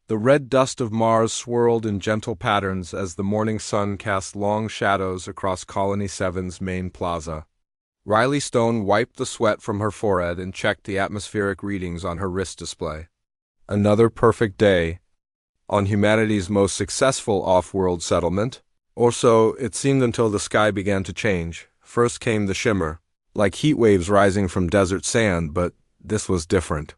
The red dust of Mars swirled in gentle patterns as the morning sun cast long shadows across Colony 7's main plaza. Riley Stone wiped the sweat from her forehead and checked the atmospheric readings on her wrist display. Another perfect day on humanity's most successful off-world settlement. Or so it seemed until the sky began to change. First came the shimmer, like heat waves rising from desert sand, but this was different.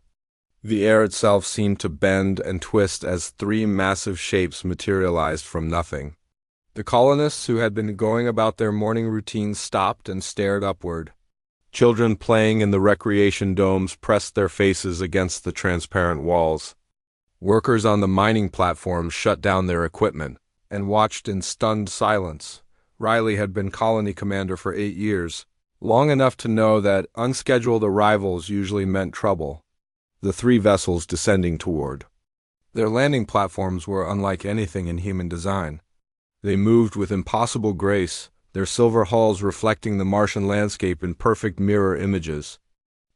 The air itself seemed to bend and twist as three massive shapes materialized from nothing. The colonists who had been going about their morning routines stopped and stared upward. Children playing in the recreation domes pressed their faces against the transparent walls. Workers on the mining platforms shut down their equipment and watched in stunned silence. Riley had been colony commander for 8 years, long enough to know that unscheduled arrivals usually meant trouble. The three vessels descending toward. Their landing platforms were unlike anything in human design. They moved with impossible grace, their silver hulls reflecting the Martian landscape in perfect mirror images.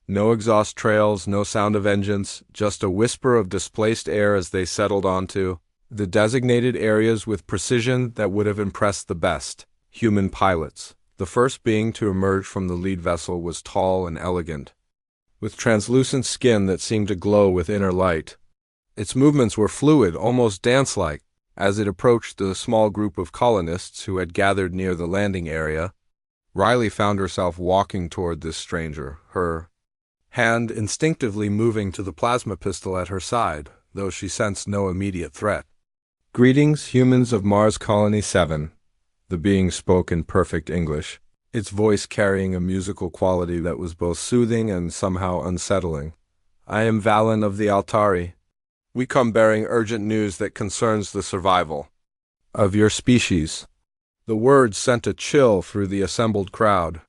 No exhaust trails, no sound of engines, just a whisper of displaced air as they settled onto the designated areas with precision that would have impressed the best human pilots. The first being to emerge from the lead vessel was tall and elegant, with translucent skin that seemed to glow with inner light. Its movements were fluid, almost dance-like, as it approached the small group of colonists who had gathered near the landing area. Riley found herself walking toward this stranger, her hand instinctively moving to the plasma pistol at her side, though she sensed no immediate threat. "Greetings, humans of Mars Colony 7. The being spoke in perfect English, its voice carrying a musical quality that was both soothing and somehow unsettling. "I am Valen of the Altari. We come bearing urgent news that concerns the survival of your species." The words sent a chill through the assembled crowd.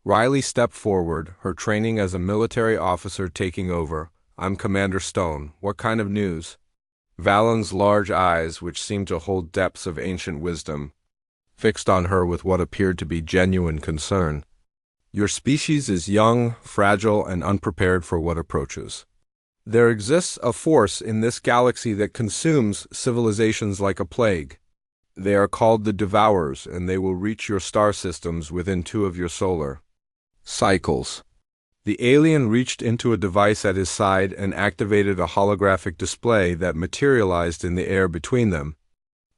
Riley stepped forward, her training as a military officer taking over. "I'm Commander Stone. What kind of news?" Valen's large eyes, which seemed to hold depths of ancient wisdom, fixed on her with what appeared to be genuine concern. "Your species is young, fragile, and unprepared for what approaches. There exists a force in this galaxy that consumes civilizations like a plague. They are called the Devourers, and they will reach your star systems within 2 of your solar cycles." The alien reached into a device at his side and activated a holographic display that materialized in the air between them.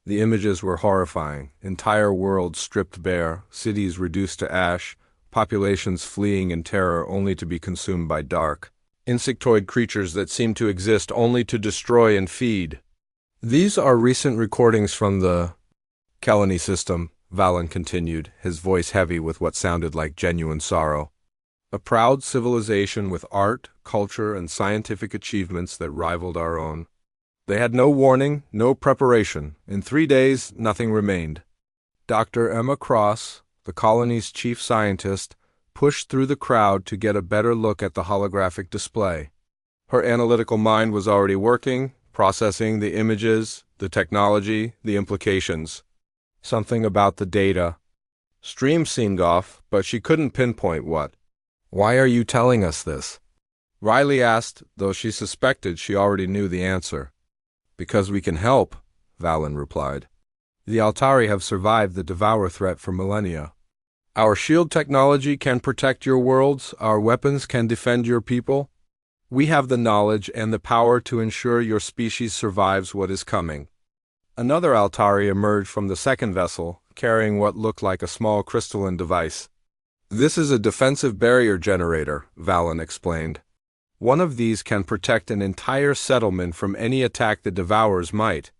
The images were horrifying. Entire worlds stripped bare, cities reduced to ash, populations fleeing in terror only to be consumed by dark, insectoid creatures that seemed to exist only to destroy and feed. "These are recent recordings from the colony system," Valen continued, his voice heavy with what sounded like genuine sorrow. "A proud civilization with art, culture, and scientific achievements that rivaled our own. They had no warning, no preparation. In 3 days, nothing remained." Dr. Emma Cross, the colony's chief scientist, pushed through the crowd to get a better look at the holographic display. Her analytical mind was already working, processing the images, the technology, the implications. Something about the data stream seemed off, but she couldn't pinpoint what. "Why are you telling us this?" Riley asked, though she suspected she already knew the answer. "Because we can help," Valen replied. "The Altari have survived the Devourer threat for millennia. Our shield technology can protect your worlds, our weapons can defend your people. We have the knowledge and the power to ensure your species survives what is coming." Another Altari emerged from the second vessel, carrying what looked like a small crystalline device. "This is a defensive barrier generator," Valen explained. "One of these can protect an entire settlement from any attack the Devourers might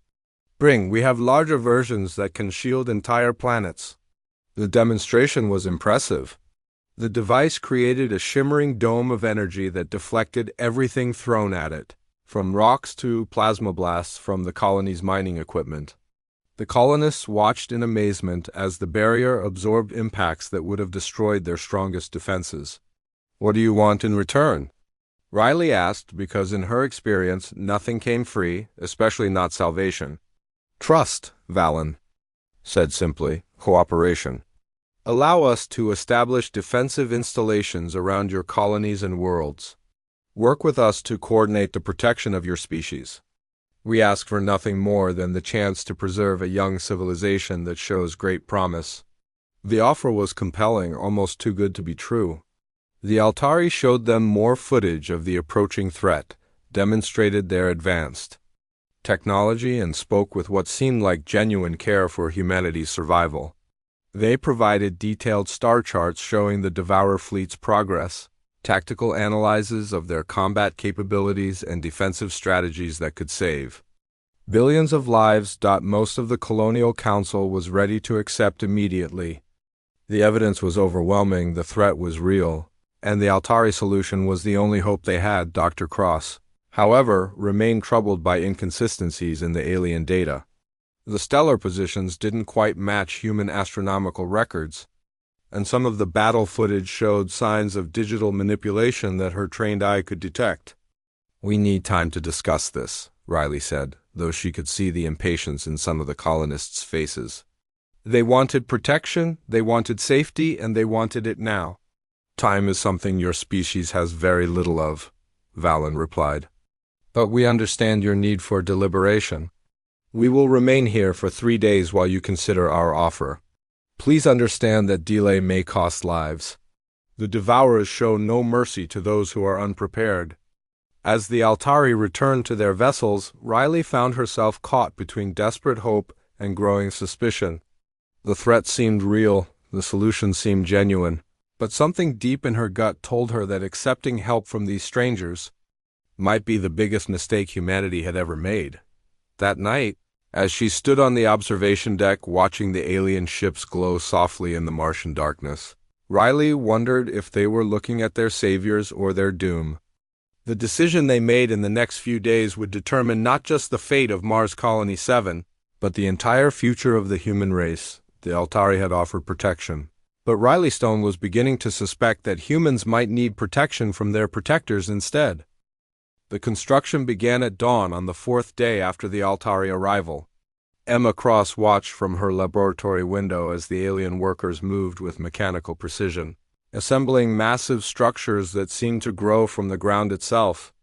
bring. We have larger versions that can shield entire planets." The demonstration was impressive. The device created a shimmering dome of energy that deflected everything thrown at it, from rocks to plasma blasts from the colony's mining equipment. The colonists watched in amazement as the barrier absorbed impacts that would have destroyed their strongest defenses. "What do you want in return?" Riley asked, because in her experience nothing came free, especially not salvation. "Trust," Valen said simply. "Cooperation. Allow us to establish defensive installations around your colonies and worlds. Work with us to coordinate the protection of your species. We ask for nothing more than the chance to preserve a young civilization that shows great promise." The offer was compelling, almost too good to be true. The Altari showed them more footage of the approaching threat, demonstrated their advanced technology, and spoke with what seemed like genuine care for humanity's survival. They provided detailed star charts showing the Devourer fleet's progress, tactical analyses of their combat capabilities, and defensive strategies that could save billions of lives. Most of the Colonial Council was ready to accept immediately. The evidence was overwhelming, the threat was real, and the Altari solution was the only hope they had. Dr. Cross, however, remained troubled by inconsistencies in the alien data. The stellar positions didn't quite match human astronomical records, and some of the battle footage showed signs of digital manipulation that her trained eye could detect. "We need time to discuss this," Riley said, though she could see the impatience in some of the colonists' faces. They wanted protection, they wanted safety, and they wanted it now. "Time is something your species has very little of," Valen replied. "But we understand your need for deliberation. We will remain here for 3 days while you consider our offer. Please understand that delay may cost lives. The Devourers show no mercy to those who are unprepared." As the Altari returned to their vessels, Riley found herself caught between desperate hope and growing suspicion. The threat seemed real, the solution seemed genuine, but something deep in her gut told her that accepting help from these strangers might be the biggest mistake humanity had ever made. That night, as she stood on the observation deck watching the alien ships glow softly in the Martian darkness, Riley wondered if they were looking at their saviors or their doom. The decision they made in the next few days would determine not just the fate of Mars Colony 7, but the entire future of the human race. The Altari had offered protection, but Riley Stone was beginning to suspect that humans might need protection from their protectors instead. The construction began at dawn on the 4th day after the Altari arrival. Emma Cross watched from her laboratory window as the alien workers moved with mechanical precision, assembling massive structures that seemed to grow from the ground itself.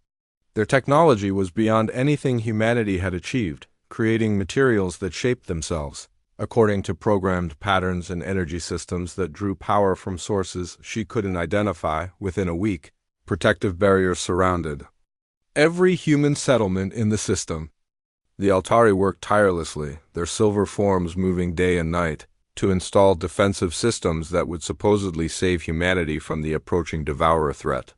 Their technology was beyond anything humanity had achieved, creating materials that shaped themselves, according to programmed patterns and energy systems that drew power from sources she couldn't identify. Within a week, protective barriers surrounded every human settlement in the system. The Altari worked tirelessly, their silver forms moving day and night, to install defensive systems that would supposedly save humanity from the approaching Devourer threat.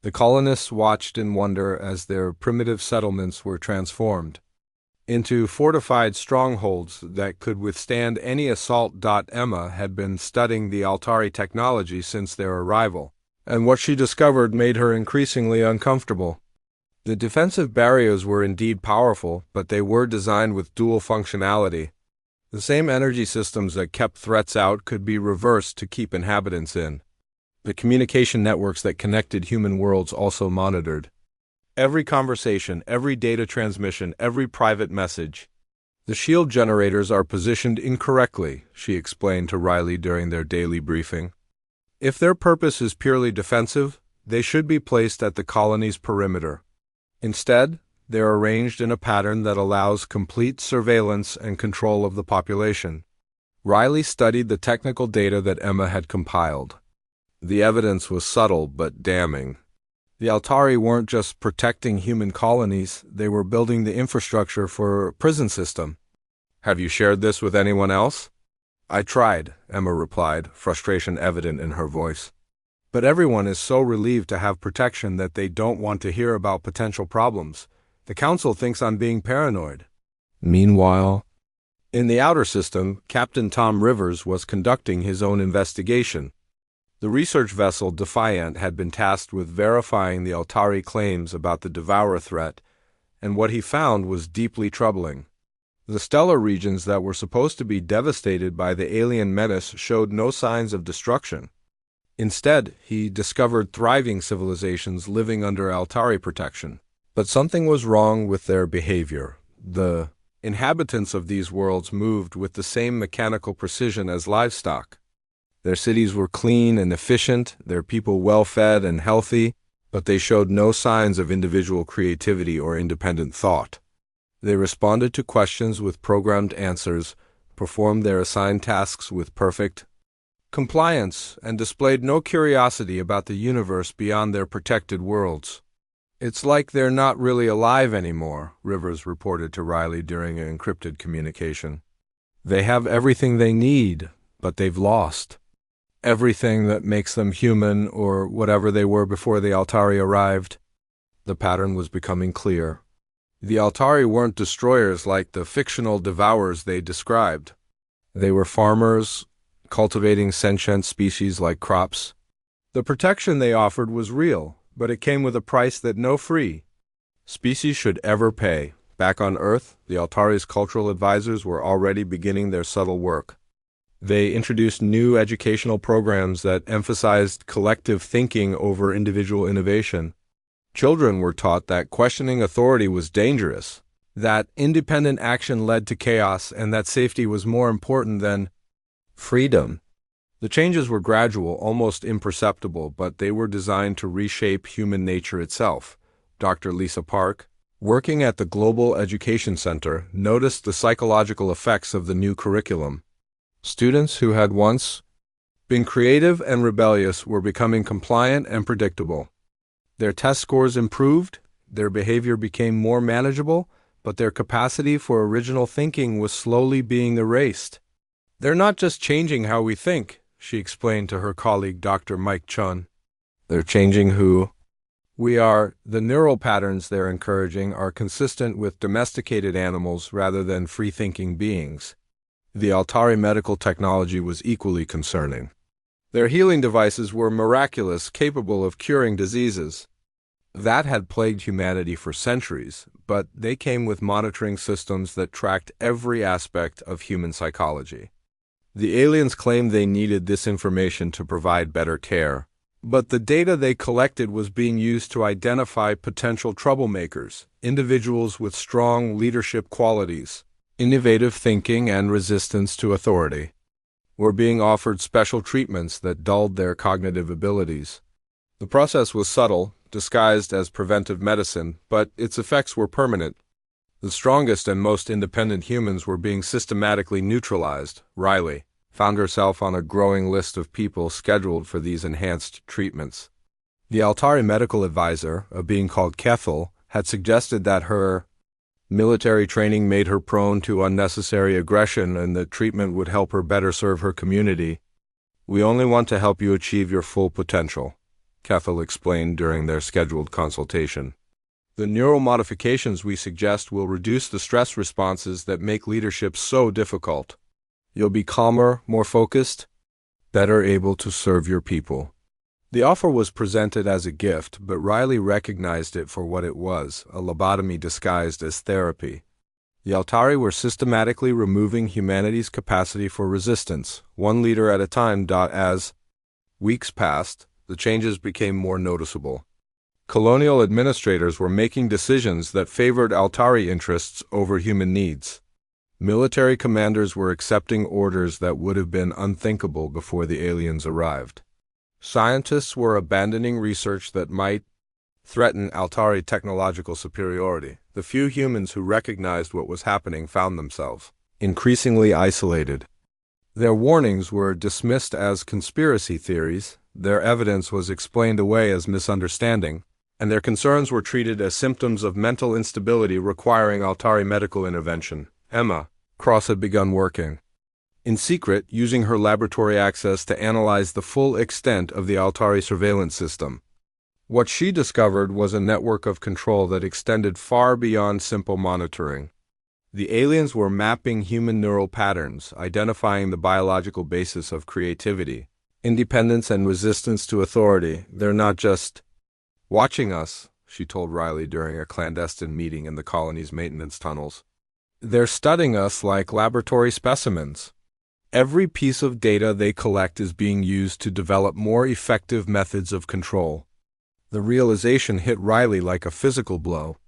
The colonists watched in wonder as their primitive settlements were transformed into fortified strongholds that could withstand any assault. Emma had been studying the Altari technology since their arrival, and what she discovered made her increasingly uncomfortable. The defensive barriers were indeed powerful, but they were designed with dual functionality. The same energy systems that kept threats out could be reversed to keep inhabitants in. The communication networks that connected human worlds also monitored every conversation, every data transmission, every private message. "The shield generators are positioned incorrectly," she explained to Riley during their daily briefing. "If their purpose is purely defensive, they should be placed at the colony's perimeter. Instead, they're arranged in a pattern that allows complete surveillance and control of the population." Riley studied the technical data that Emma had compiled. The evidence was subtle but damning. The Altari weren't just protecting human colonies, they were building the infrastructure for a prison system. "Have you shared this with anyone else?" "I tried," Emma replied, frustration evident in her voice. "But everyone is so relieved to have protection that they don't want to hear about potential problems. The Council thinks I'm being paranoid." Meanwhile, in the outer system, Captain Tom Rivers was conducting his own investigation. The research vessel Defiant had been tasked with verifying the Altari claims about the Devourer threat, and what he found was deeply troubling. The stellar regions that were supposed to be devastated by the alien menace showed no signs of destruction. Instead, he discovered thriving civilizations living under Altari protection. But something was wrong with their behavior. The inhabitants of these worlds moved with the same mechanical precision as livestock. Their cities were clean and efficient, their people well-fed and healthy, but they showed no signs of individual creativity or independent thought. They responded to questions with programmed answers, performed their assigned tasks with perfect compliance, and displayed no curiosity about the universe beyond their protected worlds. "It's like they're not really alive anymore," Rivers reported to Riley during an encrypted communication. "They have everything they need, but they've lost everything that makes them human or whatever they were before the Altari arrived." The pattern was becoming clear. The Altari weren't destroyers like the fictional devourers they described. They were farmers, cultivating sentient species like crops. The protection they offered was real, but it came with a price that no free species should ever pay. Back on Earth, the Altari's cultural advisors were already beginning their subtle work. They introduced new educational programs that emphasized collective thinking over individual innovation. Children were taught that questioning authority was dangerous, that independent action led to chaos, and that safety was more important than freedom. The changes were gradual, almost imperceptible, but they were designed to reshape human nature itself. Dr. Lisa Park, working at the Global Education Center, noticed the psychological effects of the new curriculum. Students who had once been creative and rebellious were becoming compliant and predictable. Their test scores improved, their behavior became more manageable, but their capacity for original thinking was slowly being erased. "They're not just changing how we think," she explained to her colleague Dr. Mike Chun. "They're changing who we are. The neural patterns they're encouraging are consistent with domesticated animals rather than free-thinking beings." The Altari medical technology was equally concerning. Their healing devices were miraculous, capable of curing diseases that had plagued humanity for centuries, but they came with monitoring systems that tracked every aspect of human psychology. The aliens claimed they needed this information to provide better care, but the data they collected was being used to identify potential troublemakers, individuals with strong leadership qualities, innovative thinking, and resistance to authority. Were being offered special treatments that dulled their cognitive abilities. The process was subtle, disguised as preventive medicine, but its effects were permanent. The strongest and most independent humans were being systematically neutralized. Riley found herself on a growing list of people scheduled for these enhanced treatments. The Altari medical advisor, a being called Kethel, had suggested that her military training made her prone to unnecessary aggression and that treatment would help her better serve her community. "We only want to help you achieve your full potential," Kethel explained during their scheduled consultation. "The neural modifications we suggest will reduce the stress responses that make leadership so difficult. You'll be calmer, more focused, better able to serve your people." The offer was presented as a gift, but Riley recognized it for what it was, a lobotomy disguised as therapy. The Altari were systematically removing humanity's capacity for resistance, one leader at a time. As weeks passed, the changes became more noticeable. Colonial administrators were making decisions that favored Altari interests over human needs. Military commanders were accepting orders that would have been unthinkable before the aliens arrived. Scientists were abandoning research that might threaten Altari technological superiority. The few humans who recognized what was happening found themselves increasingly isolated. Their warnings were dismissed as conspiracy theories, their evidence was explained away as misunderstanding, and their concerns were treated as symptoms of mental instability requiring Altari medical intervention. Emma Cross had begun working in secret, using her laboratory access to analyze the full extent of the Altari surveillance system. What she discovered was a network of control that extended far beyond simple monitoring. The aliens were mapping human neural patterns, identifying the biological basis of creativity, independence, and resistance to authority. "They're not just watching us," she told Riley during a clandestine meeting in the colony's maintenance tunnels. "They're studying us like laboratory specimens. Every piece of data they collect is being used to develop more effective methods of control." The realization hit Riley like a physical blow.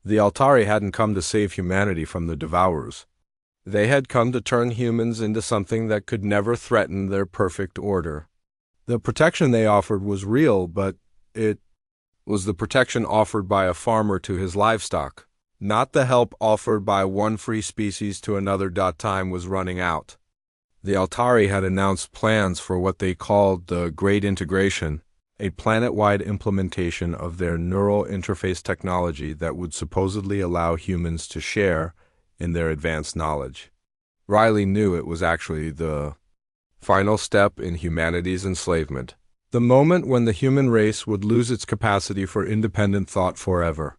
The Altari hadn't come to save humanity from the devourers. They had come to turn humans into something that could never threaten their perfect order. The protection they offered was real, but it was the protection offered by a farmer to his livestock. not the help offered by one free species to another. Time was running out. The Altari had announced plans for what they called the Great Integration, a planet-wide implementation of their neural interface technology that would supposedly allow humans to share in their advanced knowledge. Riley knew it was actually the final step in humanity's enslavement, the moment when the human race would lose its capacity for independent thought forever.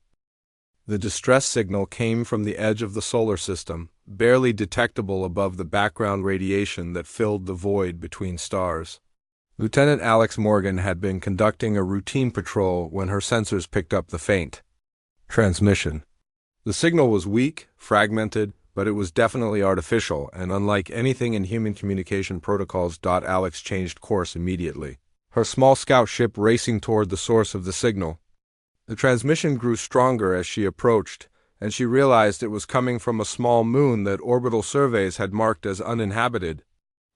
The distress signal came from the edge of the solar system, barely detectable above the background radiation that filled the void between stars. Lieutenant Alex Morgan had been conducting a routine patrol when her sensors picked up the faint transmission. The signal was weak, fragmented, but it was definitely artificial, and unlike anything in human communication protocols. Alex changed course immediately, her small scout ship racing toward the source of the signal. The transmission grew stronger as she approached, and she realized it was coming from a small moon that orbital surveys had marked as uninhabited.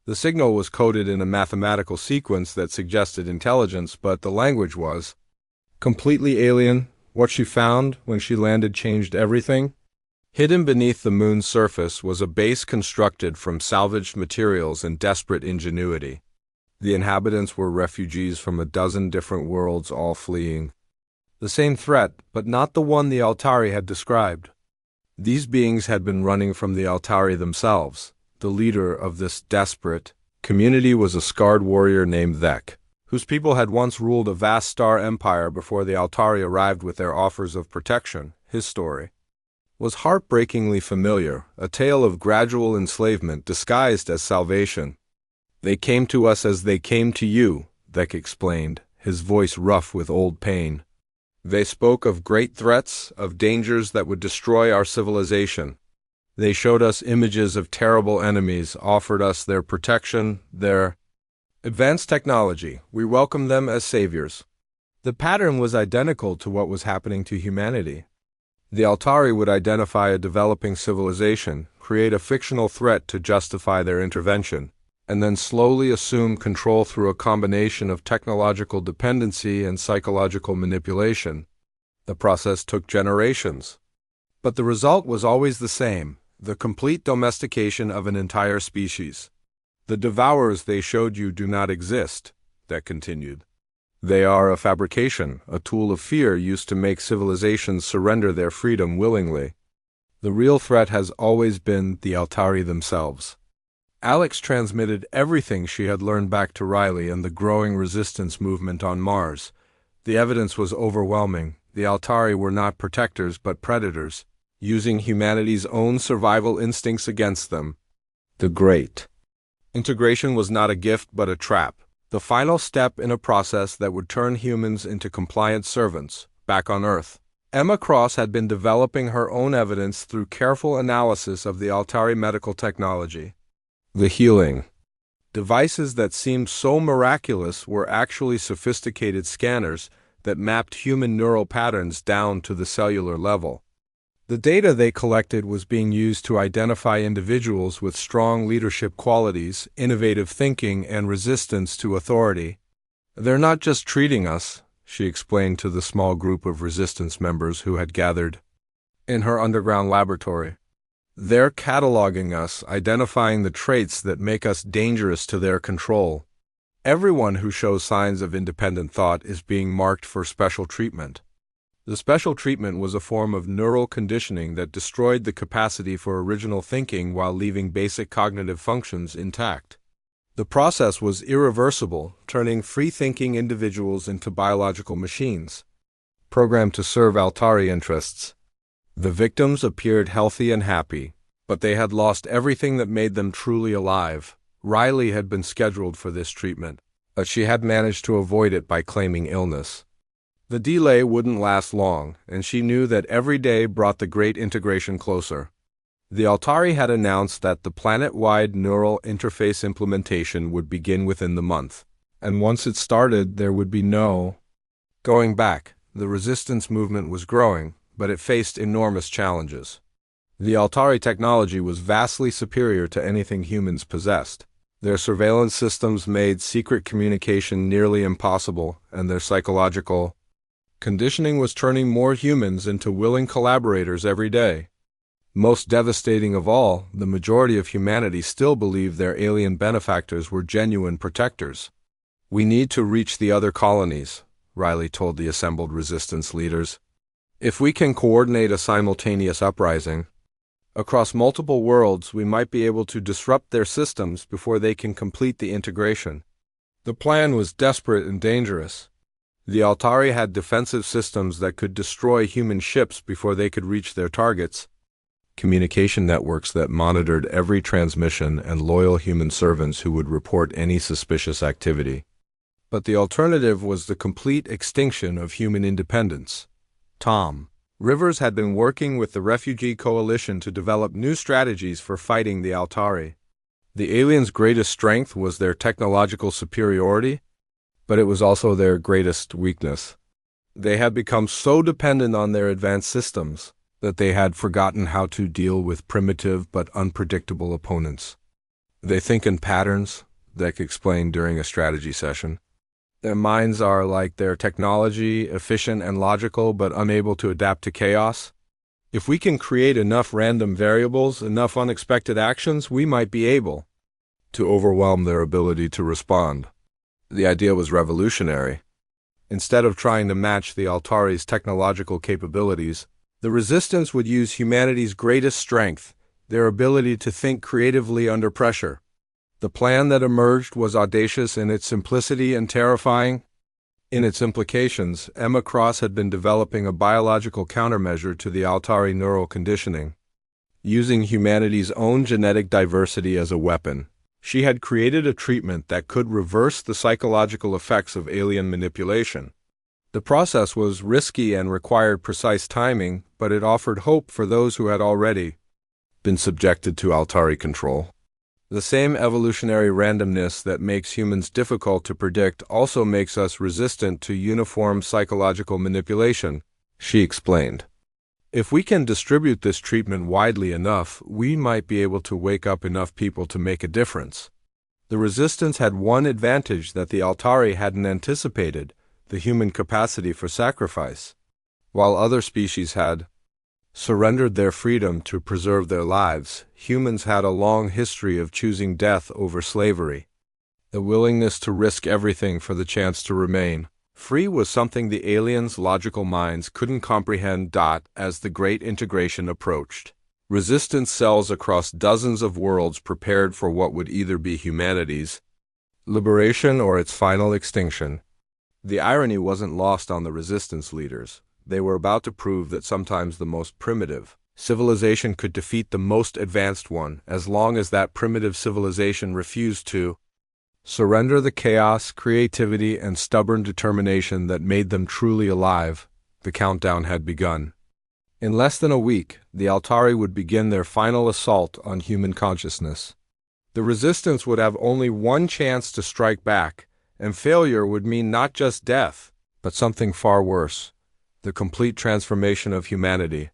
The signal was coded in a mathematical sequence that suggested intelligence, but the language was completely alien. What she found when she landed changed everything. Hidden beneath the moon's surface was a base constructed from salvaged materials and desperate ingenuity. The inhabitants were refugees from a dozen different worlds, all fleeing the same threat, but not the one the Altari had described. These beings had been running from the Altari themselves. The leader of this desperate community was a scarred warrior named Thek, whose people had once ruled a vast star empire before the Altari arrived with their offers of protection. His story was heartbreakingly familiar, a tale of gradual enslavement disguised as salvation. "They came to us as they came to you," Thek explained, his voice rough with old pain. "They spoke of great threats, of dangers that would destroy our civilization. They showed us images of terrible enemies, offered us their protection, their advanced technology. We welcomed them as saviors." The pattern was identical to what was happening to humanity. The Altari would identify a developing civilization, create a fictional threat to justify their intervention, and then slowly assume control through a combination of technological dependency and psychological manipulation. The process took generations, but the result was always the same: the complete domestication of an entire species. "The devourers they showed you do not exist," that continued. "They are a fabrication, a tool of fear used to make civilizations surrender their freedom willingly. The real threat has always been the Altari themselves." Alex transmitted everything she had learned back to Riley and the growing resistance movement on Mars. The evidence was overwhelming. The Altari were not protectors but predators, using humanity's own survival instincts against them. The Great Integration was not a gift but a trap, the final step in a process that would turn humans into compliant servants. Back on Earth, Emma Cross had been developing her own evidence through careful analysis of the Altari medical technology. The healing devices that seemed so miraculous were actually sophisticated scanners that mapped human neural patterns down to the cellular level. The data they collected was being used to identify individuals with strong leadership qualities, innovative thinking, and resistance to authority. "They're not just treating us," she explained to the small group of resistance members who had gathered in her underground laboratory. "They're cataloging us, identifying the traits that make us dangerous to their control. Everyone who shows signs of independent thought is being marked for special treatment." The special treatment was a form of neural conditioning that destroyed the capacity for original thinking while leaving basic cognitive functions intact. The process was irreversible, turning free-thinking individuals into biological machines, programmed to serve Altari interests. The victims appeared healthy and happy, but they had lost everything that made them truly alive. Riley had been scheduled for this treatment, but she had managed to avoid it by claiming illness. The delay wouldn't last long, and she knew that every day brought the Great Integration closer. The Altari had announced that the planet-wide neural interface implementation would begin within the month, and once it started, there would be no going back. The resistance movement was growing, but it faced enormous challenges. The Altari technology was vastly superior to anything humans possessed. Their surveillance systems made secret communication nearly impossible, and their psychological Conditioning was turning more humans into willing collaborators every day. Most devastating of all, the majority of humanity still believed their alien benefactors were genuine protectors. "We need to reach the other colonies," Riley told the assembled resistance leaders. "If we can coordinate a simultaneous uprising across multiple worlds, we might be able to disrupt their systems before they can complete the integration." The plan was desperate and dangerous. The Altari had defensive systems that could destroy human ships before they could reach their targets, communication networks that monitored every transmission, and loyal human servants who would report any suspicious activity. But the alternative was the complete extinction of human independence. Tom Rivers had been working with the Refugee Coalition to develop new strategies for fighting the Altari. The aliens' greatest strength was their technological superiority, but it was also their greatest weakness. They had become so dependent on their advanced systems that they had forgotten how to deal with primitive but unpredictable opponents. "They think in patterns," Deck explained during a strategy session. "Their minds are like their technology, efficient and logical but unable to adapt to chaos. If we can create enough random variables, enough unexpected actions, we might be able to overwhelm their ability to respond." The idea was revolutionary. Instead of trying to match the Altari's technological capabilities, the Resistance would use humanity's greatest strength, their ability to think creatively under pressure. The plan that emerged was audacious in its simplicity and terrifying in its implications. Emma Cross had been developing a biological countermeasure to the Altari neural conditioning. Using humanity's own genetic diversity as a weapon, she had created a treatment that could reverse the psychological effects of alien manipulation. The process was risky and required precise timing, but it offered hope for those who had already been subjected to Altari control. The same evolutionary randomness that makes humans difficult to predict also makes us resistant to uniform psychological manipulation, she explained. If we can distribute this treatment widely enough, we might be able to wake up enough people to make a difference. The Resistance had one advantage that the Altari hadn't anticipated: the human capacity for sacrifice. While other species had surrendered their freedom to preserve their lives, humans had a long history of choosing death over slavery. The willingness to risk everything for the chance to remain free was something the aliens' logical minds couldn't comprehend. As the Great Integration approached, Resistance cells across dozens of worlds prepared for what would either be humanity's liberation or its final extinction. The irony wasn't lost on the Resistance leaders. They were about to prove that sometimes the most primitive civilization could defeat the most advanced one, as long as that primitive civilization refused to surrender the chaos, creativity, and stubborn determination that made them truly alive. The countdown had begun. In less than a week, the Altari would begin their final assault on human consciousness. The Resistance would have only one chance to strike back, and failure would mean not just death, but something far worse: the complete transformation of humanity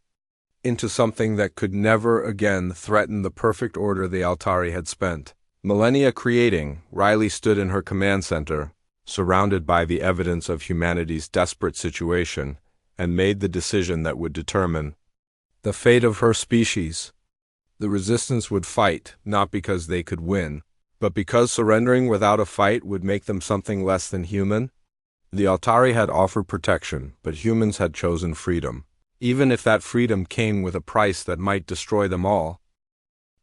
into something that could never again threaten the perfect order the Altari had spent millennia creating. Riley stood in her command center, surrounded by the evidence of humanity's desperate situation, and made the decision that would determine the fate of her species. The Resistance would fight, not because they could win, but because surrendering without a fight would make them something less than human. The Altari had offered protection, but humans had chosen freedom, even if that freedom came with a price that might destroy them all.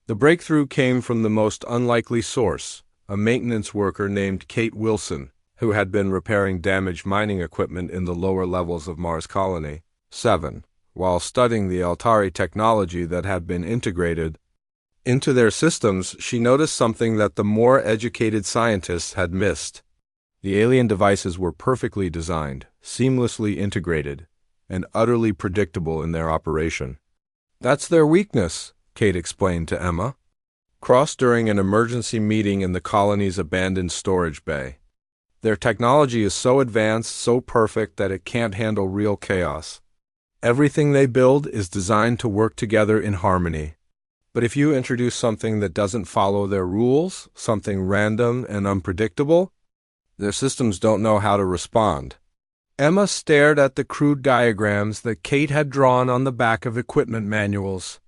The breakthrough came from the most unlikely source: a maintenance worker named Kate Wilson, who had been repairing damaged mining equipment in the lower levels of Mars Colony 7, while studying the Altari technology that had been integrated into their systems. She noticed something that the more educated scientists had missed. The alien devices were perfectly designed, seamlessly integrated, and utterly predictable in their operation. "That's their weakness," Kate explained to Emma Cross during an emergency meeting in the colony's abandoned storage bay. "Their technology is so advanced, so perfect, that it can't handle real chaos. Everything they build is designed to work together in harmony. But if you introduce something that doesn't follow their rules, something random and unpredictable, their systems don't know how to respond." Emma stared at the crude diagrams that Kate had drawn on the back of equipment manuals.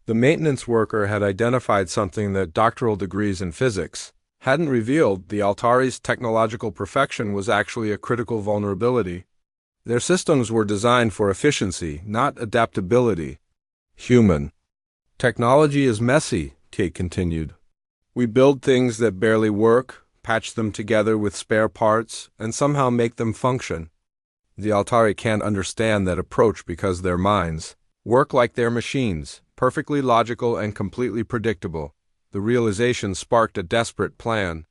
The maintenance worker had identified something that doctoral degrees in physics hadn't revealed. The Altari's technological perfection was actually a critical vulnerability. Their systems were designed for efficiency, not adaptability. Human technology is messy, Kate continued. We build things that barely work, patch them together with spare parts, and somehow make them function. The Altari can't understand that approach because their minds work like their machines, perfectly logical and completely predictable. The realization sparked a desperate plan.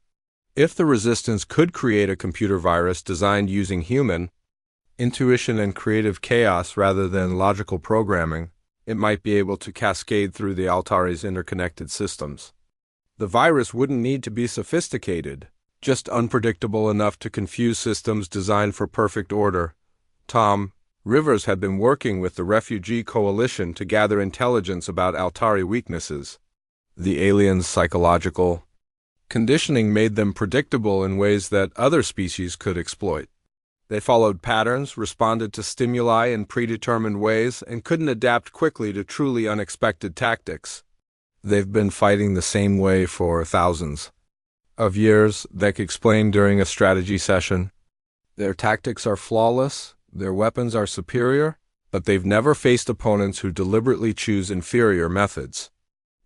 If the Resistance could create a computer virus designed using human intuition and creative chaos rather than logical programming, it might be able to cascade through the Altari's interconnected systems. The virus wouldn't need to be sophisticated, just unpredictable enough to confuse systems designed for perfect order. Tom Rivers had been working with the Refugee Coalition to gather intelligence about Altari weaknesses. The aliens' psychological conditioning made them predictable in ways that other species could exploit. They followed patterns, responded to stimuli in predetermined ways, and couldn't adapt quickly to truly unexpected tactics. They've been fighting the same way for thousands of years, Beck explained during a strategy session. Their tactics are flawless, their weapons are superior, but they've never faced opponents who deliberately choose inferior methods.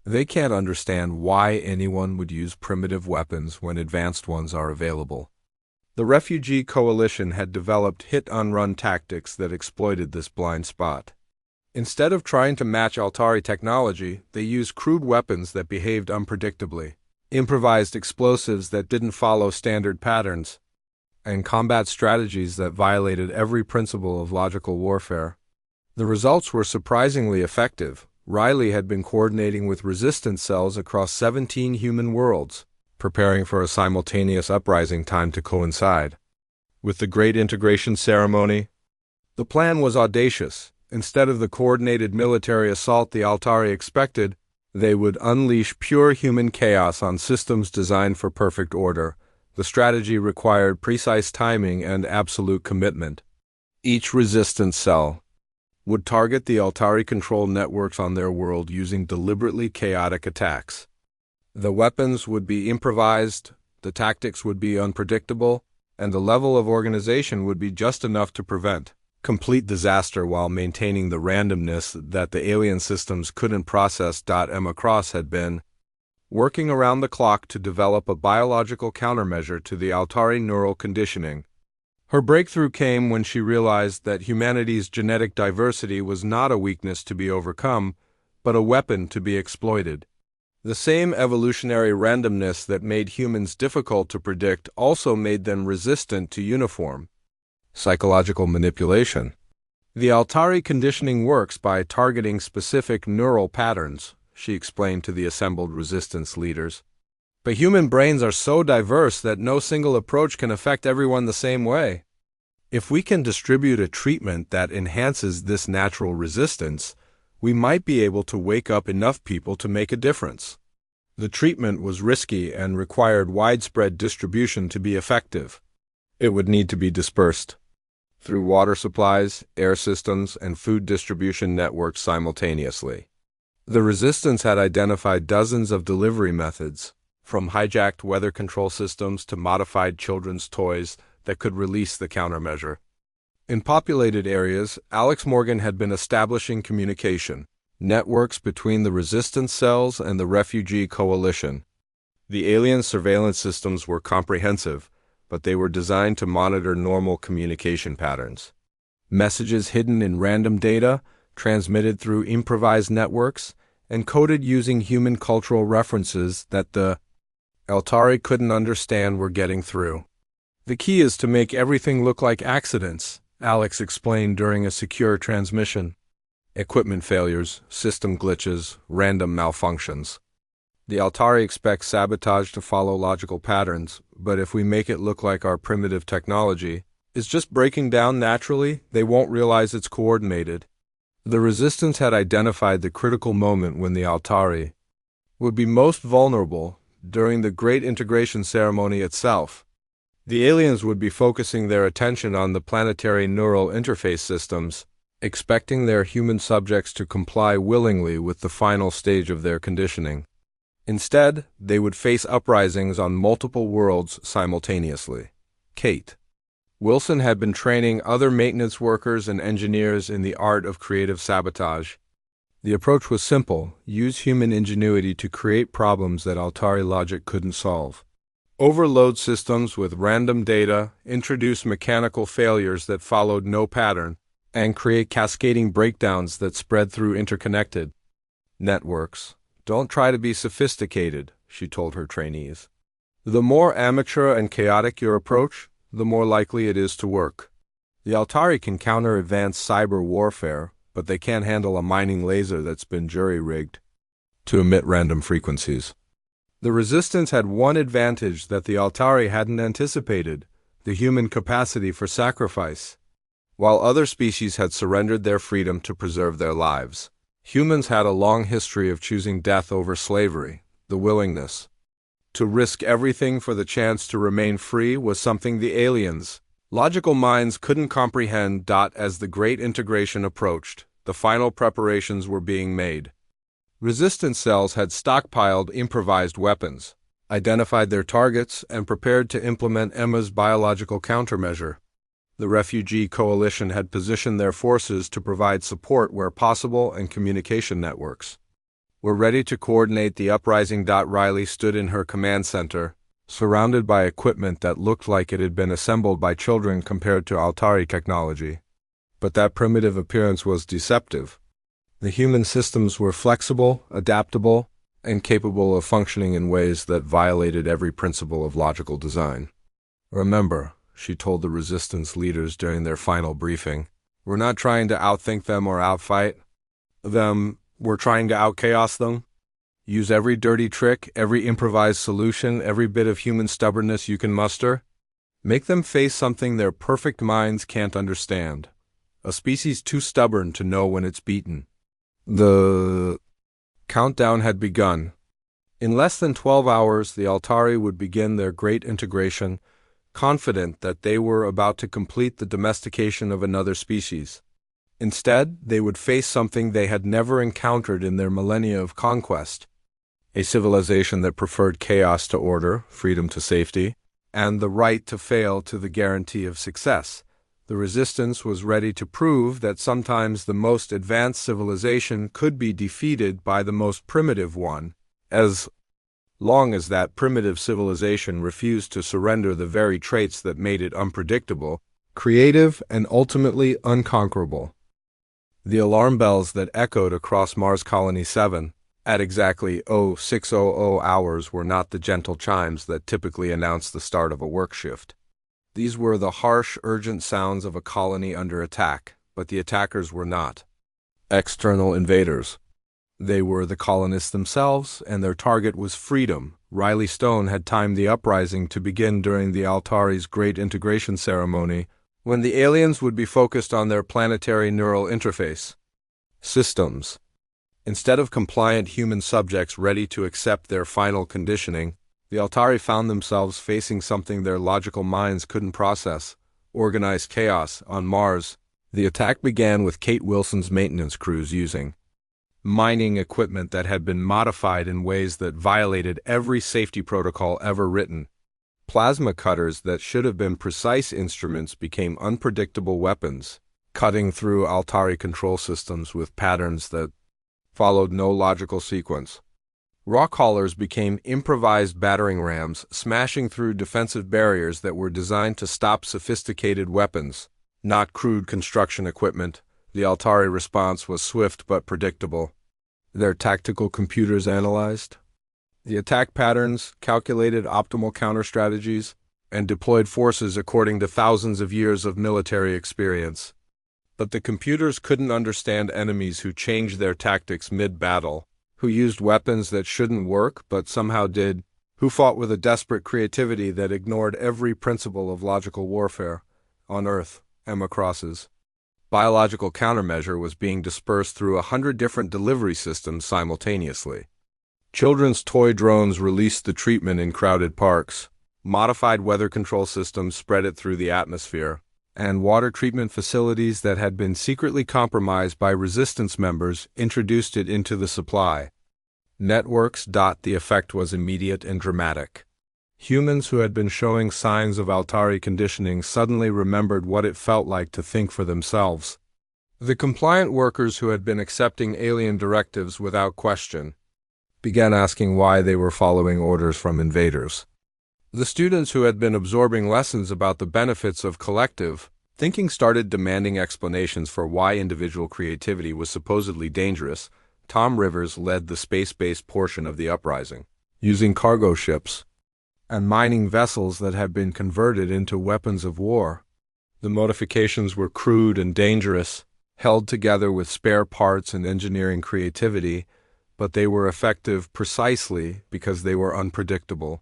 They can't understand why anyone would use primitive weapons when advanced ones are available. The Refugee Coalition had developed hit-and-run tactics that exploited this blind spot. Instead of trying to match Altari technology, they used crude weapons that behaved unpredictably, improvised explosives that didn't follow standard patterns, and combat strategies that violated every principle of logical warfare. The results were surprisingly effective. Riley had been coordinating with resistance cells across 17 human worlds, preparing for a simultaneous uprising timed to coincide with the Great Integration Ceremony. The plan was audacious. Instead of the coordinated military assault the Altari expected, they would unleash pure human chaos on systems designed for perfect order. The strategy required precise timing and absolute commitment. Each resistance cell would target the Altari-controlled networks on their world using deliberately chaotic attacks. The weapons would be improvised, the tactics would be unpredictable, and the level of organization would be just enough to prevent complete disaster while maintaining the randomness that the alien systems couldn't process. Emma Cross had been working around the clock to develop a biological countermeasure to the Altari neural conditioning. Her breakthrough came when she realized that humanity's genetic diversity was not a weakness to be overcome, but a weapon to be exploited. The same evolutionary randomness that made humans difficult to predict also made them resistant to uniform psychological manipulation. The Altari conditioning works by targeting specific neural patterns, she explained to the assembled resistance leaders. But human brains are so diverse that no single approach can affect everyone the same way. If we can distribute a treatment that enhances this natural resistance, we might be able to wake up enough people to make a difference. The treatment was risky and required widespread distribution to be effective. It would need to be dispersed through water supplies, air systems, and food distribution networks simultaneously. The resistance had identified dozens of delivery methods, from hijacked weather control systems to modified children's toys that could release the countermeasure. In populated areas, Alex Morgan had been establishing communication networks between the resistance cells and the Refugee Coalition. The alien surveillance systems were comprehensive, but they were designed to monitor normal communication patterns. Messages hidden in random data, transmitted through improvised networks, and coded using human cultural references that the Altari couldn't understand were getting through. The key is to make everything look like accidents, Alex explained during a secure transmission. Equipment failures, system glitches, random malfunctions. The Altari expect sabotage to follow logical patterns, but if we make it look like our primitive technology is just breaking down naturally, they won't realize it's coordinated. The Resistance had identified the critical moment when the Altari would be most vulnerable during the Great Integration Ceremony itself. The aliens would be focusing their attention on the planetary neural interface systems, expecting their human subjects to comply willingly with the final stage of their conditioning. Instead, they would face uprisings on multiple worlds simultaneously. Kate Wilson had been training other maintenance workers and engineers in the art of creative sabotage. The approach was simple: use human ingenuity to create problems that Altari logic couldn't solve. Overload systems with random data, introduce mechanical failures that followed no pattern, and create cascading breakdowns that spread through interconnected networks. Don't try to be sophisticated, she told her trainees. The more amateur and chaotic your approach, the more likely it is to work. The Altari can counter advanced cyber warfare, but they can't handle a mining laser that's been jury-rigged to emit random frequencies. The Resistance had one advantage that the Altari hadn't anticipated: the human capacity for sacrifice. While other species had surrendered their freedom to preserve their lives, humans had a long history of choosing death over slavery. The willingness to risk everything for the chance to remain free was something the aliens' logical minds couldn't comprehend. As the Great Integration approached, the final preparations were being made. Resistance cells had stockpiled improvised weapons, identified their targets, and prepared to implement Emma's biological countermeasure. The refugee coalition had positioned their forces to provide support where possible and communication networks were ready to coordinate the uprising. Riley stood in her command center, surrounded by equipment that looked like it had been assembled by children compared to Altari technology. But that primitive appearance was deceptive. The human systems were flexible, adaptable, and capable of functioning in ways that violated every principle of logical design. Remember, she told the Resistance leaders during their final briefing, we're not trying to outthink them or outfight them, we're trying to outchaos them. Use every dirty trick, every improvised solution, every bit of human stubbornness you can muster. Make them face something their perfect minds can't understand. A species too stubborn to know when it's beaten. The countdown had begun. In less than 12 hours, the Altari would begin their great integration, confident that they were about to complete the domestication of another species. Instead, they would face something they had never encountered in their millennia of conquest: a civilization that preferred chaos to order, freedom to safety, and the right to fail to the guarantee of success. The Resistance was ready to prove that sometimes the most advanced civilization could be defeated by the most primitive one, as long as that primitive civilization refused to surrender the very traits that made it unpredictable, creative, and ultimately unconquerable. The alarm bells that echoed across Mars Colony 7 at exactly 0600 hours were not the gentle chimes that typically announce the start of a work shift. These were the harsh, urgent sounds of a colony under attack, but the attackers were not external invaders. They were the colonists themselves, and their target was freedom. Riley Stone had timed the uprising to begin during the Altari's Great Integration ceremony, when the aliens would be focused on their planetary neural interface systems. Instead of compliant human subjects ready to accept their final conditioning, the Altari found themselves facing something their logical minds couldn't process: organized chaos on Mars. The attack began with Kate Wilson's maintenance crews using mining equipment that had been modified in ways that violated every safety protocol ever written. Plasma cutters that should have been precise instruments became unpredictable weapons, cutting through Altari control systems with patterns that followed no logical sequence. Rock haulers became improvised battering rams, smashing through defensive barriers that were designed to stop sophisticated weapons, not crude construction equipment. The Altari response was swift but predictable. Their tactical computers analyzed the attack patterns, calculated optimal counter strategies, and deployed forces according to thousands of years of military experience. But the computers couldn't understand enemies who changed their tactics mid-battle, who used weapons that shouldn't work but somehow did, who fought with a desperate creativity that ignored every principle of logical warfare. On Earth, Emma Cross's biological countermeasure was being dispersed through 100 different delivery systems simultaneously. Children's toy drones released the treatment in crowded parks. Modified weather control systems spread it through the atmosphere, and water treatment facilities that had been secretly compromised by resistance members introduced it into the supply networks. The effect was immediate and dramatic. Humans who had been showing signs of Altari conditioning suddenly remembered what it felt like to think for themselves. The compliant workers who had been accepting alien directives without question began asking why they were following orders from invaders. The students who had been absorbing lessons about the benefits of collective thinking started demanding explanations for why individual creativity was supposedly dangerous. Tom Rivers led the space-based portion of the uprising, using cargo ships and mining vessels that had been converted into weapons of war. The modifications were crude and dangerous, held together with spare parts and engineering creativity, but they were effective precisely because they were unpredictable.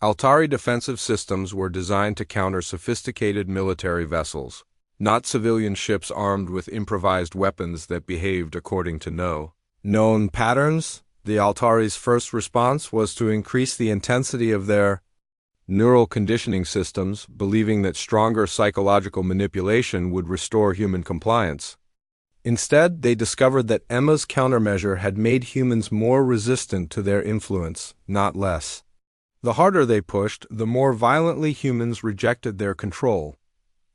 Altari defensive systems were designed to counter sophisticated military vessels, not civilian ships armed with improvised weapons that behaved according to known patterns. The Altari's first response was to increase the intensity of their neural conditioning systems, believing that stronger psychological manipulation would restore human compliance. Instead, they discovered that Emma's countermeasure had made humans more resistant to their influence, not less. The harder they pushed, the more violently humans rejected their control.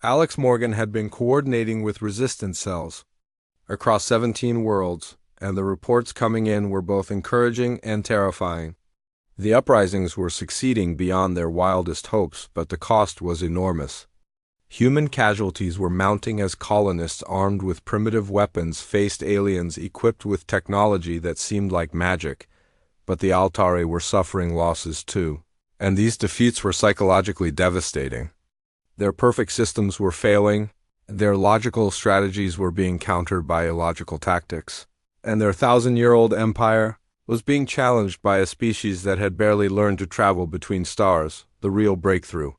Alex Morgan had been coordinating with resistance cells across 17 worlds, and the reports coming in were both encouraging and terrifying. The uprisings were succeeding beyond their wildest hopes, but the cost was enormous. Human casualties were mounting as colonists armed with primitive weapons faced aliens equipped with technology that seemed like magic, but the Altari were suffering losses too, and these defeats were psychologically devastating. Their perfect systems were failing, their logical strategies were being countered by illogical tactics, and their 1,000-year-old empire was being challenged by a species that had barely learned to travel between stars. The real breakthrough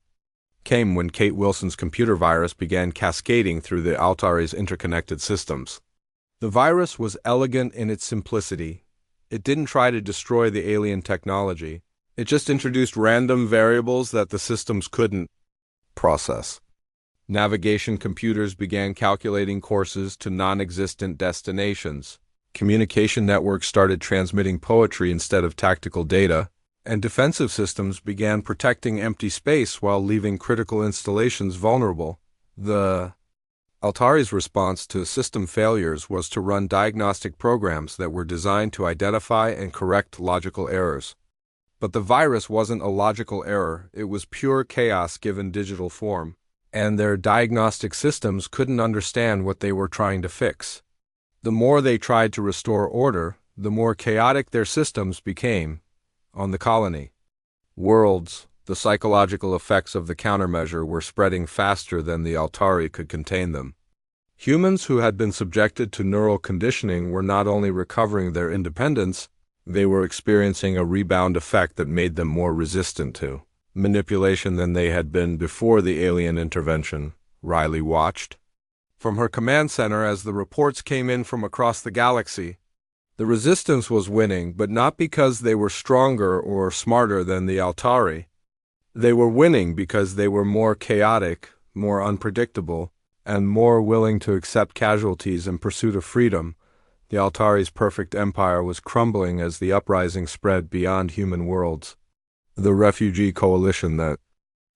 came when Kate Wilson's computer virus began cascading through the Altari's interconnected systems. The virus was elegant in its simplicity. It didn't try to destroy the alien technology. It just introduced random variables that the systems couldn't process. Navigation computers began calculating courses to non-existent destinations. Communication networks started transmitting poetry instead of tactical data, and defensive systems began protecting empty space while leaving critical installations vulnerable. The Altari's response to system failures was to run diagnostic programs that were designed to identify and correct logical errors. But the virus wasn't a logical error, it was pure chaos given digital form, and their diagnostic systems couldn't understand what they were trying to fix. The more they tried to restore order, the more chaotic their systems became. On the colony worlds, the psychological effects of the countermeasure were spreading faster than the Altari could contain them. Humans who had been subjected to neural conditioning were not only recovering their independence, they were experiencing a rebound effect that made them more resistant to manipulation than they had been before the alien intervention. Riley watched from her command center as the reports came in from across the galaxy. The resistance was winning, but not because they were stronger or smarter than the Altari. They were winning because they were more chaotic, more unpredictable, and more willing to accept casualties in pursuit of freedom. The Altari's perfect empire was crumbling as the uprising spread beyond human worlds. The refugee coalition that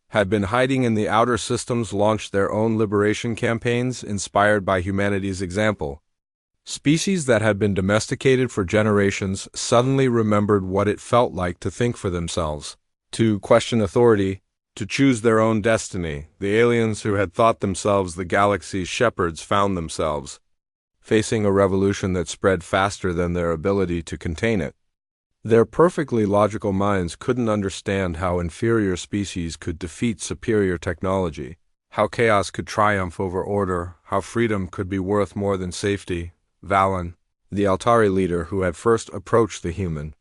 had been hiding in the outer systems launched their own liberation campaigns inspired by humanity's example. Species that had been domesticated for generations suddenly remembered what it felt like to think for themselves, to question authority, to choose their own destiny. The aliens who had thought themselves the galaxy's shepherds found themselves facing a revolution that spread faster than their ability to contain it. Their perfectly logical minds couldn't understand how inferior species could defeat superior technology, how chaos could triumph over order, how freedom could be worth more than safety. Valen, the Altari leader who had first approached the human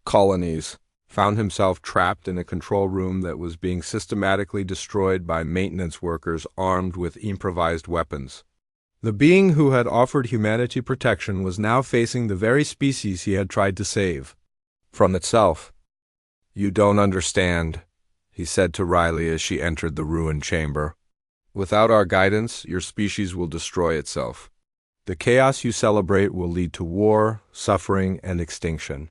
colonies, found himself trapped in a control room that was being systematically destroyed by maintenance workers armed with improvised weapons. The being who had offered humanity protection was now facing the very species he had tried to save from itself. "You don't understand," he said to Riley as she entered the ruined chamber. "Without our guidance, your species will destroy itself. The chaos you celebrate will lead to war, suffering, and extinction.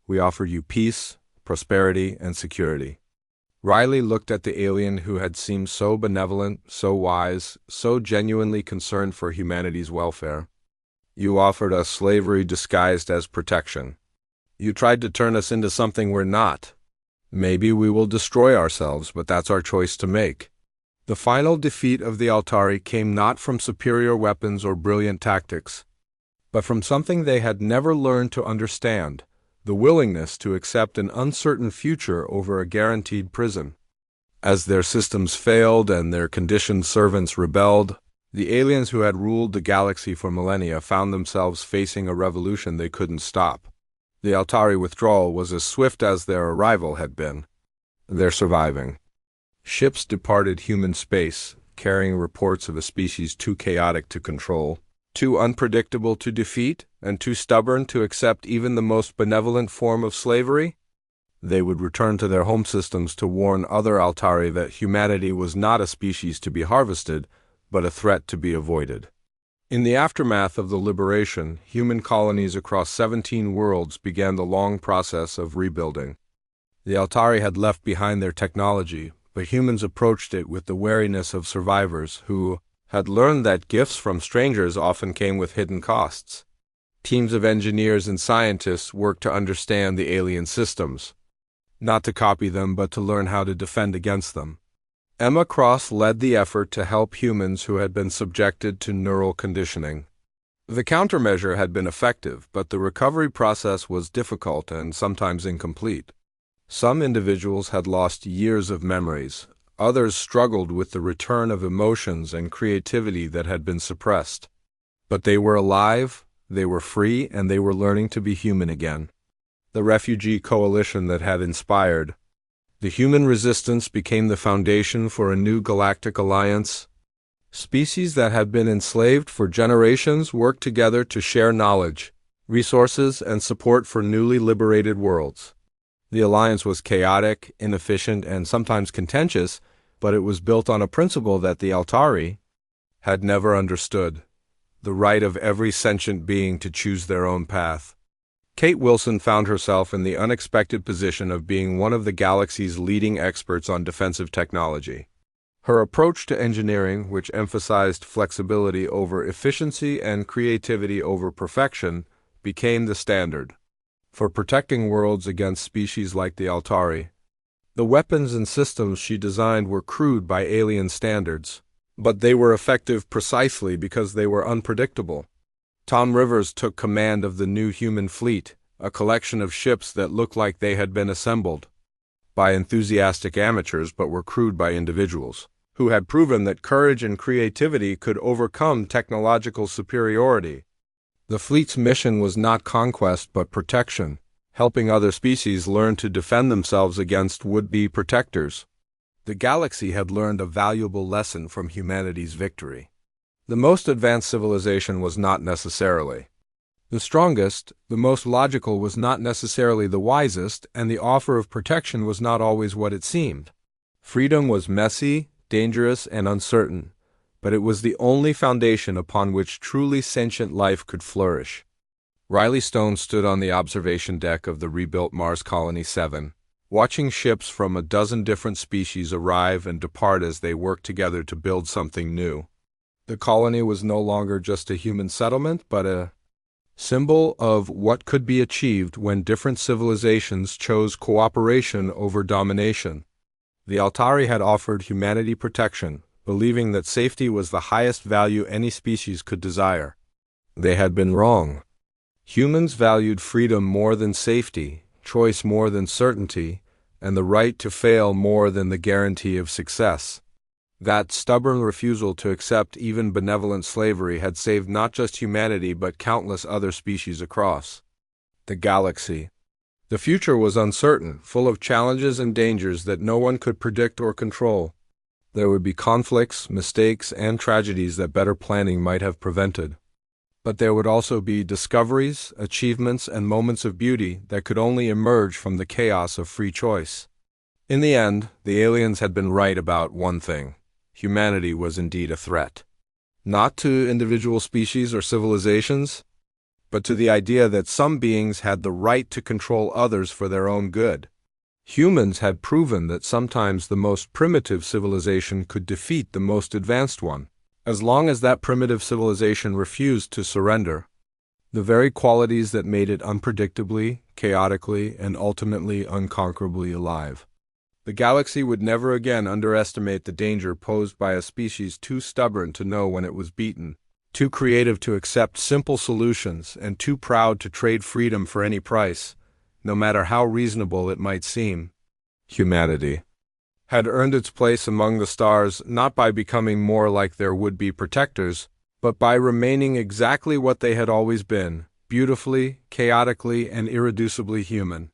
We offer you peace, prosperity, and security." Riley looked at the alien who had seemed so benevolent, so wise, so genuinely concerned for humanity's welfare. "You offered us slavery disguised as protection. You tried to turn us into something we're not. Maybe we will destroy ourselves, but that's our choice to make." The final defeat of the Altari came not from superior weapons or brilliant tactics, but from something they had never learned to understand: the willingness to accept an uncertain future over a guaranteed prison. As their systems failed and their conditioned servants rebelled, the aliens who had ruled the galaxy for millennia found themselves facing a revolution they couldn't stop. The Altari withdrawal was as swift as their arrival had been. They're surviving. Ships departed human space, carrying reports of a species too chaotic to control, too unpredictable to defeat, and too stubborn to accept even the most benevolent form of slavery. They would return to their home systems to warn other Altari that humanity was not a species to be harvested, but a threat to be avoided. In the aftermath of the liberation, human colonies across 17 worlds began the long process of rebuilding. The Altari had left behind their technology, but humans approached it with the wariness of survivors who had learned that gifts from strangers often came with hidden costs. Teams of engineers and scientists worked to understand the alien systems, not to copy them, but to learn how to defend against them. Emma Cross led the effort to help humans who had been subjected to neural conditioning. The countermeasure had been effective, but the recovery process was difficult and sometimes incomplete. Some individuals had lost years of memories. Others struggled with the return of emotions and creativity that had been suppressed. But they were alive, they were free, and they were learning to be human again. The refugee coalition that had inspired the human resistance became the foundation for a new galactic alliance. Species that had been enslaved for generations worked together to share knowledge, resources, and support for newly liberated worlds. The alliance was chaotic, inefficient, and sometimes contentious, but it was built on a principle that the Altari had never understood: the right of every sentient being to choose their own path. Kate Wilson found herself in the unexpected position of being one of the galaxy's leading experts on defensive technology. Her approach to engineering, which emphasized flexibility over efficiency and creativity over perfection, became the standard for protecting worlds against species like the Altari. The weapons and systems she designed were crude by alien standards, but they were effective precisely because they were unpredictable. Tom Rivers took command of the new human fleet, a collection of ships that looked like they had been assembled by enthusiastic amateurs but were crewed by individuals who had proven that courage and creativity could overcome technological superiority. The fleet's mission was not conquest but protection, helping other species learn to defend themselves against would-be protectors. The galaxy had learned a valuable lesson from humanity's victory. The most advanced civilization was not necessarily the strongest, the most logical was not necessarily the wisest, and the offer of protection was not always what it seemed. Freedom was messy, dangerous, and uncertain, but it was the only foundation upon which truly sentient life could flourish. Riley Stone stood on the observation deck of the rebuilt Mars Colony 7, watching ships from a dozen different species arrive and depart as they worked together to build something new. The colony was no longer just a human settlement, but a symbol of what could be achieved when different civilizations chose cooperation over domination. The Altari had offered humanity protection, believing that safety was the highest value any species could desire. They had been wrong. Humans valued freedom more than safety, choice more than certainty, and the right to fail more than the guarantee of success. That stubborn refusal to accept even benevolent slavery had saved not just humanity but countless other species across the galaxy. The future was uncertain, full of challenges and dangers that no one could predict or control. There would be conflicts, mistakes, and tragedies that better planning might have prevented. But there would also be discoveries, achievements, and moments of beauty that could only emerge from the chaos of free choice. In the end, the aliens had been right about one thing. Humanity was indeed a threat. Not to individual species or civilizations, but to the idea that some beings had the right to control others for their own good. Humans had proven that sometimes the most primitive civilization could defeat the most advanced one, as long as that primitive civilization refused to surrender. The very qualities that made it unpredictably, chaotically, and ultimately unconquerably alive. The galaxy would never again underestimate the danger posed by a species too stubborn to know when it was beaten, too creative to accept simple solutions, and too proud to trade freedom for any price, no matter how reasonable it might seem. Humanity had earned its place among the stars not by becoming more like their would-be protectors, but by remaining exactly what they had always been, beautifully, chaotically, and irreducibly human.